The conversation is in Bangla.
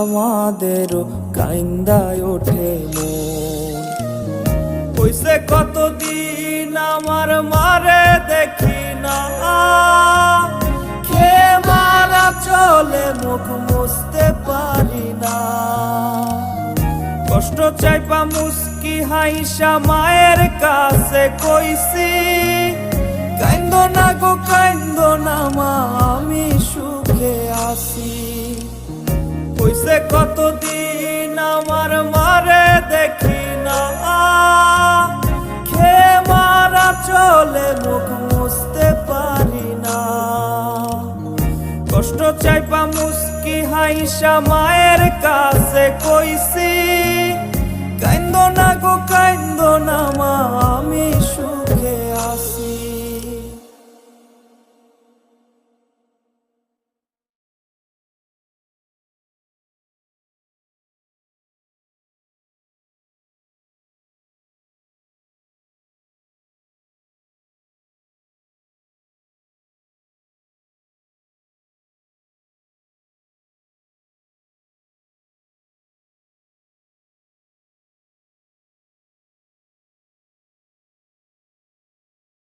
আমাদেরও কাইন্দায় ওঠে মন। হইছে কতদিন আমার মারে দেখি না, খেয়ে মারা চলে মুখ মুছতে পারি না। কষ্ট চাইপা মুস্কি হাইসা মায়ের কাছে কইছি, কাইন্দো না গো কাইন্দো না মা, আমি সুখে আছি। হইছে কতদিন আমার মারে দেখি না, খেয়ে মারা চলে মুখ মুছতে পারি না। কষ্ট চাইপা মুস্কি হাইসা মায়ের কাছে কইছি, কাইন্দো না গো কাইন্দো না মা, আমি সুখে